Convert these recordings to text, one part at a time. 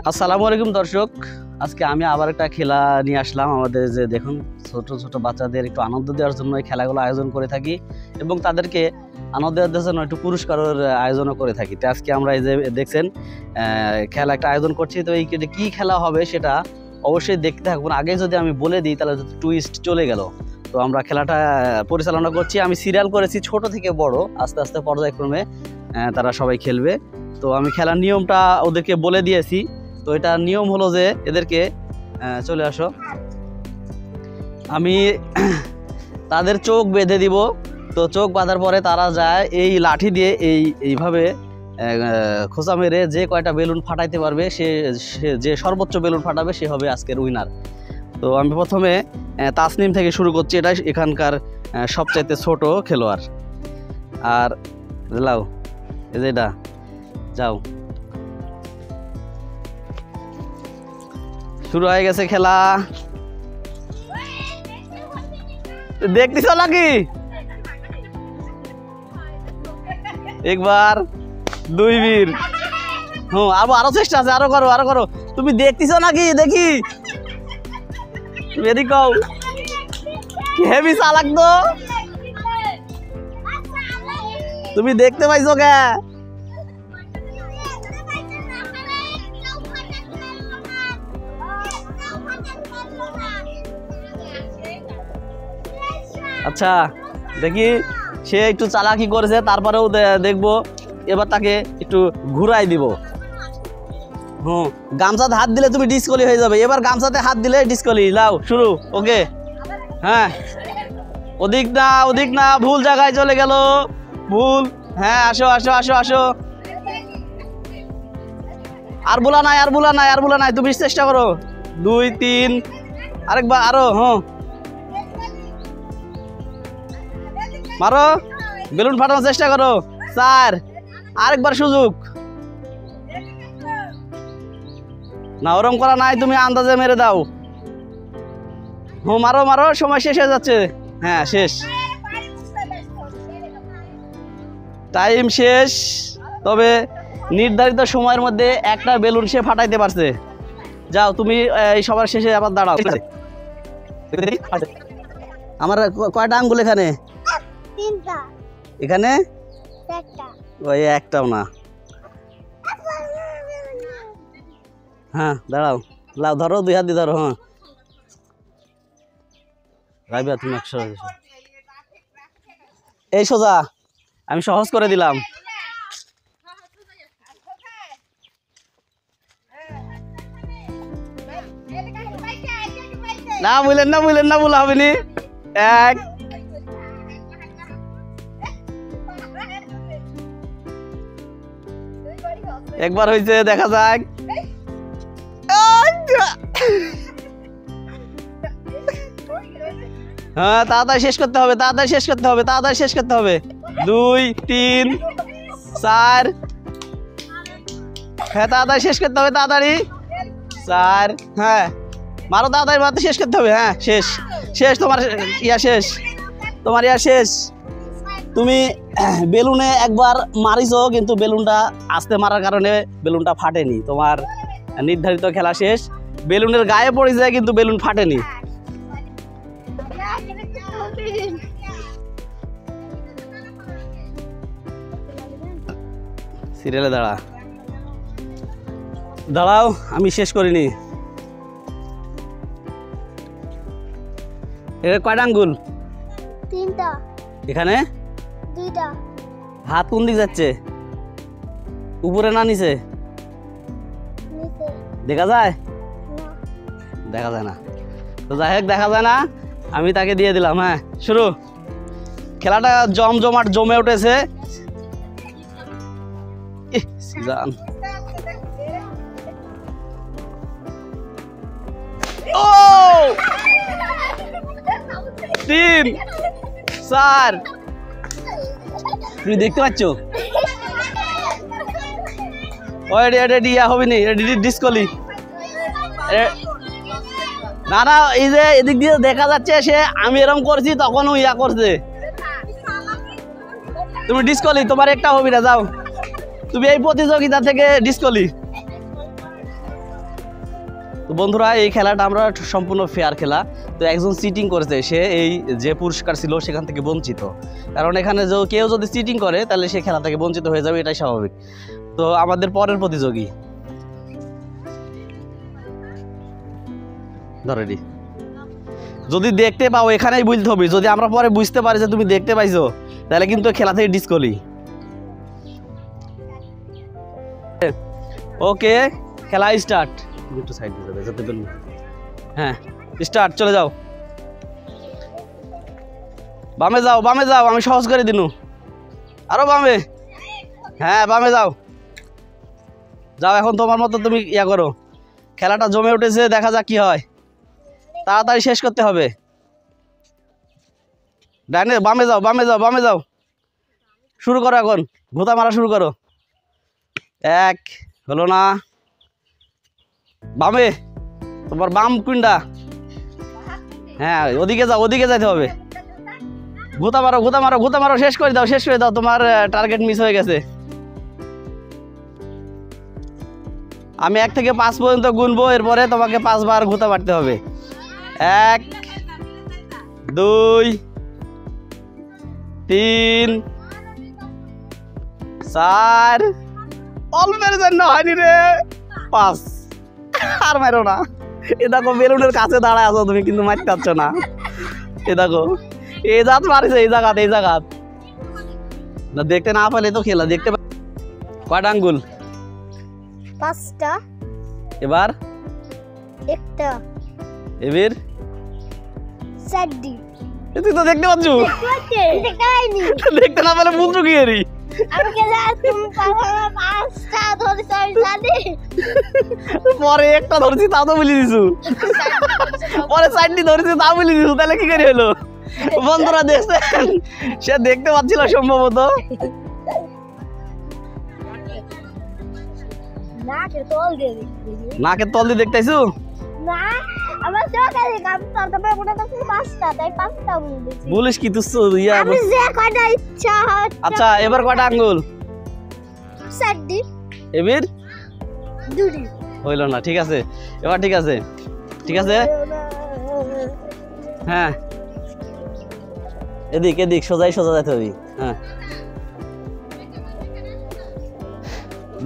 আসসালামু আলাইকুম দর্শক, আজকে আমি আবার একটা খেলা নিয়ে আসলাম। আমাদের যে দেখুন ছোট ছোট বাচ্চাদের একটু আনন্দ দেওয়ার জন্য এই খেলাগুলো আয়োজন করে থাকি এবং তাদেরকে আনন্দ দেওয়ার জন্য একটু পুরস্কারের আয়োজনও করে থাকি। তো আজকে আমরা এই যে দেখছেন খেলা একটা আয়োজন করছি। তো এই কী খেলা হবে সেটা অবশ্যই দেখতে থাকবেন। আগে যদি আমি বলে দিই তাহলে টুইস্ট চলে গেল। তো আমরা খেলাটা পরিচালনা করছি, আমি সিরিয়াল করেছি ছোট থেকে বড়, আস্তে আস্তে পর্যায়ক্রমে তারা সবাই খেলবে। তো আমি খেলার নিয়মটা ওদেরকে বলে দিয়েছি। তো এটা নিয়ম হলো যে এদেরকে চলে আসো, আমি তাদের চোখ বেঁধে দিব। তো চোখ বাঁধার পরে তারা যায় এই লাঠি দিয়ে এইভাবে খোঁচা মেরে যে কয়টা বেলুন ফাটাইতে পারবে সে যে সর্বোচ্চ বেলুন ফাটাবে সে হবে আজকের উইনার। তো আমি প্রথমে তাসনিম থেকে শুরু করছি, এটা এখানকার সবচাইতে ছোট খেলোয়াড়। আর লাও এই যে এটা যাও, শুরু হয়ে গেছে খেলা। দেখতেছ নাকি? একবার দুই বীর, আরো চেষ্টা আছে, আরো করো আরো করো। তুমি দেখতেছ নাকি? দেখি এদিক কও, হেভি চালাক তো। তুমি দেখতে পাইছো কে? আচ্ছা দেখি সে একটু চালাকি করেছে, তারপরেও দেখবো। এবার তাকে একটু ঘুরাই দিব। গামছাতে হাত দিলে তুমি ডিসকলি হয়ে যাবে। এবার গামছাতে হাত দিলে ডিসকলি। লাও শুরু। ওকে, হ্যাঁ ওদিক না, ভুল জায়গায় চলে গেল, ভুল। হ্যাঁ আসো আসো আসো আসো। আর বলা নাই, আর বলা নাই, আর বলা নাই। তুমি চেষ্টা করো। 2 3 আরেকবার আরো। মারো, বেলুন ফাটানোর চেষ্টা করো। 4 আরেকবার সুযোগ। না ওরম করা নাই, তুমি আন্দাজে মেরে দাও। মারো মারো, সময় শেষ হয়ে যাচ্ছে। হ্যাঁ শেষ, টাইম শেষ। তবে নির্ধারিত সময়ের মধ্যে একটা বেলুন সে ফাটাইতে পারছে। যাও তুমি এই সবার শেষে আবার দাঁড়াও। আমার কয়টা আঙ্গুল এখানে? এখানে ওই একটাও না। হ্যাঁ দাঁড়াও, লাও ধরো, 2 হাত দিয়ে ধরো। হ্যাঁ রাইবা তুমি 100 এই সোজা, আমি সহজ করে দিলাম। না বুঝলেন না, বুঝলেন না, বলা হবে নি। 1 একবার হয়েছে, দেখা যাক। হ্যাঁ তাড়াতাড়ি শেষ করতে হবে, তাড়াতাড়ি শেষ করতে হবে, তাড়াতাড়ি শেষ করতে হবে। 2 3 4 হ্যাঁ তাড়াতাড়ি শেষ করতে হবে, তাড়াতাড়ি। 4 হ্যাঁ মারো, তাড়াতাড়ি মারতে শেষ করতে হবে। হ্যাঁ শেষ, শেষ তোমার ইয়া শেষ, তোমার ইয়া শেষ। তুমি বেলুনে একবার মারিছো, কিন্তু বেলুনটা আস্তে মারার কারণে বেলুনটা ফাটেনি। তোমার নির্ধারিত খেলা শেষ। বেলুনের গায়ে পড়ে যায় কিন্তু বেলুন ফাটেনি। সিরিয়ালে দাঁড়াও, আমি শেষ করিনি। কয়টা আঙ্গুল? 3টা। এখানে 2টা। হাত কোন দিক যাচ্ছে? উপরে না নিচে? দেখা যায়? দেখা যায় না। তো যাই হোক, দেখা যায় না, আমি তাকে দিয়ে দিলাম। হ্যাঁ শুরু। খেলাটা জমজমাট জমে উঠেছে। 3 4 তুমি দেখতে পাচ্ছ? ডিসকলি। না না, এই যে এদিক দিয়ে দেখা যাচ্ছে সে, আমি এরকম করছি তখনও ইয়া করছে। তুমি ডিসকলি, তোমার একটা হবি না। যাও, তুমি এই প্রতিযোগিতা থেকে ডিসকলি। তো বন্ধুরা এই খেলাটা আমরা সম্পূর্ণ ফেয়ার খেলা। তো একজন চিটিং করেছে, সে এই যে পুরস্কার ছিল সেখান থেকে বঞ্চিত, কারণ এখানে কেউ যদি চিটিং করে তাহলে সে খেলা থেকে বঞ্চিত হয়ে যাবে, এটাই স্বাভাবিক। তো আমাদের পরের প্রতিযোগী ধরেনি, যদি দেখতে পাও এখানেই বুঝতে হবে, যদি আমরা পরে বুঝতে পারি যে তুমি দেখতে পাইছো তাহলে কিন্তু খেলা থেকে ডিসকলি। ওকে, খেলা স্টার্ট। একটু সাইড দিয়ে যাবে যেতে পারবো। হ্যাঁ স্টার্ট, চলে যাও, বামে যাও, বামে যাও, আমি সহজ করে দিনু, আরো বামে। হ্যাঁ বামে যাও, যাও এখন তোমার মতো তুমি ইয়া করো। খেলাটা জমে উঠেছে, দেখা যাক কি হয়, তাড়াতাড়ি শেষ করতে হবে। ডাইনে বামে যাও, বামে যাও, বামে যাও, শুরু করো এখন, ঘোতা মারা শুরু করো। এক হলো না, বামে, তোমার বাম কুইন্ডা। হ্যাঁ ওদিকে যাও, ওদিকে যাইতে হবে, ঘোতা মারো, ঘোতা মারো, ঘোতা মারো, শেষ করে দাও, শেষ করে দাও, তোমার টার্গেট মিস হয়ে গেছে। আমি 1 থেকে 5 পর্যন্ত গুনবো, এরপরে তোমাকে 5 বার ঘোতা মারতে হবে। 1 2 3 4, অল্পের জন্য হয়নি রে, 5। আর মারো না, এ দেখো বেলুনের কাছে দাঁড়ায় আছো তুমি, কিন্তু মারতে পারছ না। এ দেখো এই জাত মারিছে, এই জায়গাত, এই জায়গাত না, দেখতে না পেলে তো খেলা দেখতে। কয়টা আঙ্গুল? 5টা। এবার একটা। এবার 4টি। তুই তো দেখতে পাচ্ছ, দেখতে পাইনি, দেখতে না পেলে বুঝছো কি এরি? আমি কে জানি তুমি 5টা ধরেছ, আমি জানি। পরে একটা ধরছি তা তো বলে দিছু, পরে 4টি ধরছি তা বলে দিছু, তাহলে কি করে হলো? বন্ধুরা দেখছেন, সে দেখতে পাচ্ছিল সম্ভবত। নাকের তল দিয়ে নাকের তল দিয়ে দেখতেছু? না, আমার চোখে আমি তবে মনে করছি 5টা, তাই 5টা বলেছি। বলিস কি তুই ইয়া? আমি যে কয়টা ইচ্ছা হয়। আচ্ছা এবার কয়টা আঙ্গুল? 4টি। এবার 2টি। হইল না, ঠিক আছে, এবার ঠিক আছে, ঠিক আছে। হ্যাঁ এদিক, এদিক, সোজাই সোজা যাইতে হবে। হ্যাঁ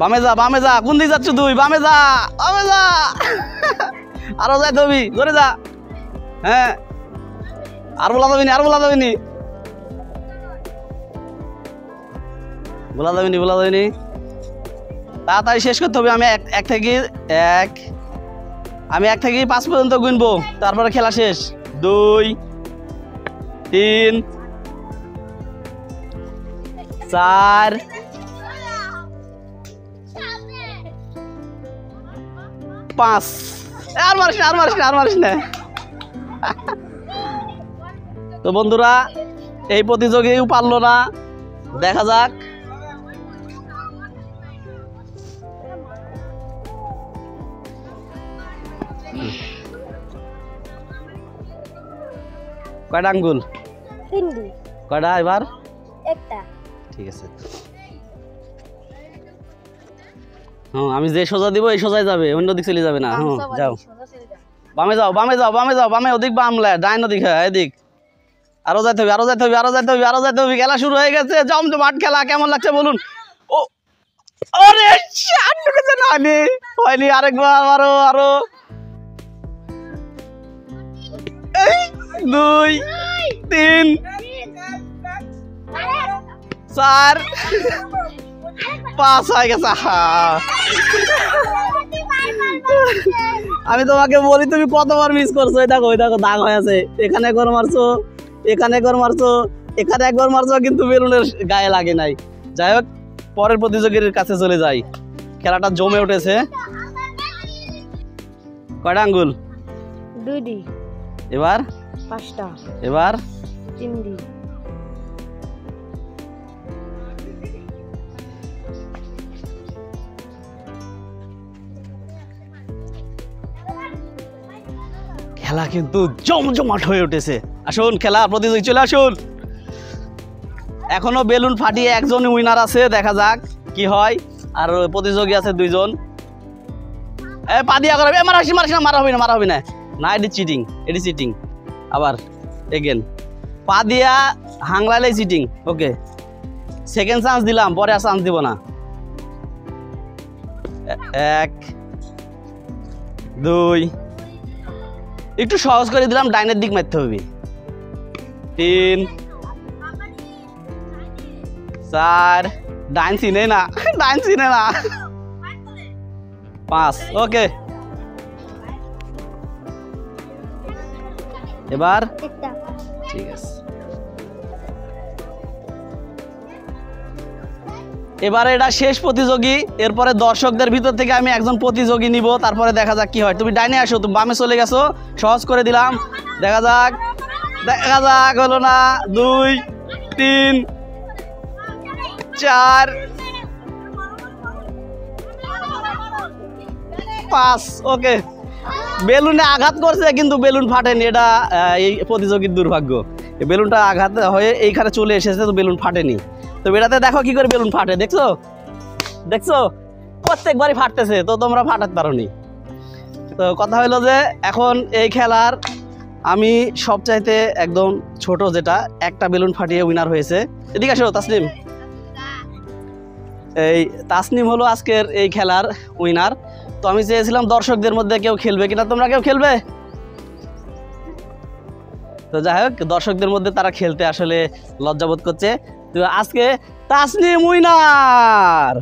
বামে যা, বামে যা, কোন দিকে যাচ্ছ তুই? বামে যা, বামে যা, আরো যাইতে হবে, জোরে যা। হ্যাঁ আর বলা যাবি নি, আর বলা যাবি নি, বলা যাবি নি, বলা যাবি নি, তাড়াতাড়ি শেষ করতে হবে। আমি এক থেকে 5 পর্যন্ত গুনবো, তারপরে খেলা শেষ। 2 3 4 5। আর মারিস না, আর মারিস না, আর মারিস না। তো বন্ধুরা এই প্রতিযোগীও পারলো না, দেখা যাক। কয়টা আঙ্গুল? 3টি। কয়টা এবার? একটা। ঠিক আছে। হ্যাঁ আমি যে সোজা দিব এই সোজাই যাবে, অন্য দিক চলে যাবে না। হ্যাঁ যাও, বামে যাও, বামে যাও, বামে যাও, বামে, ওদিক বামলে, ডাইন ওদিক, হ্যাঁ এদিক। আরো যাইতে হবে, আরো যাইতে হবে, আরো যাইতে হবে, আরো যাইতে হবে। খেলা শুরু হয়ে গেছে, জমজমাট খেলা। কেমন লাগছে বলুন? ও আরে শাট ঢুকেছে না, হয়নি, হয়নি, আরেকবার, আরো, আরো। 2 3 4 5 হয়ে গেছে। আমি তোমাকে বলি তুমি কতবার মিস করছো। এই দেখো, ওই দেখো দাগ হয়ে আছে, এখানে একবার মারছো, এখানে একবার মারছো, এখানে একবার মারছো, কিন্তু বেলুনের গায়ে লাগে নাই। যাই হোক পরের প্রতিযোগীর কাছে চলে যাই। খেলাটা জমে উঠেছে। কয়টা আঙ্গুল? 2টি। এবার 5টা। এবার 3টি। খেলা কিন্তু জমজমাট হয়ে উঠেছে। আসুন খেলা প্রতিযোগী চলে আসুন। এখনো বেলুন ফাটিয়ে একজন উইনার আছে, দেখা যাক কি হয়। আর প্রতিযোগী আছে 2 জন। এ পা দিয়া করাবে মারিস না মারা হবে না না এটি চিটিং আবার এগেন পা দিয়া হাংলাইলে চিটিং ওকে সেকেন্ড চান্স দিলাম পরে আর চান্স দিব না 1 2 একটু সহজ করে দিলাম ডাইনের দিক মারতে হবে 3 4 ডাইন চিনে না 5 ওকে এবার একটা ঠিক আছে এবারে এটা শেষ প্রতিযোগী এরপরে দর্শকদের ভিতর থেকে আমি একজন প্রতিযোগী নিব তারপরে দেখা যাক কি হয় তুমি ডাইনে আসো তুমি বামে চলে গেছো সহজ করে দিলাম দেখা যাক হলো না 2 3 4 5 ওকে বেলুনে আঘাত করছে কিন্তু বেলুন ফাটেনি এটা এই প্রতিযোগীর দুর্ভাগ্য এই বেলুনটা আঘাত হয়ে এইখানে চলে এসেছে তো বেলুন ফাটেনি তো এটাতে দেখো কি করে বেলুন ফাটে দেখছো প্রত্যেকবারই ফাটতেছে তো তোমরা ফাটাতে পারোনি তো কথা হলো যে এখন এই খেলার আমি সবচাইতে একদম ছোট যেটা একটা বেলুন ফাটিয়ে উইনার হয়েছে এদিকে আসো তাসনিম এই তাসনিম হলো আজকের এই খেলার উইনার তো আমি চেয়েছিলাম দর্শকদের মধ্যে কেউ খেলবে কিনা তোমরা কেউ খেলবে তো যাই হোক দর্শকদের মধ্যে তারা খেলতে আসলে লজ্জাবোধ করছে তো আজকে তাসনিম উইনার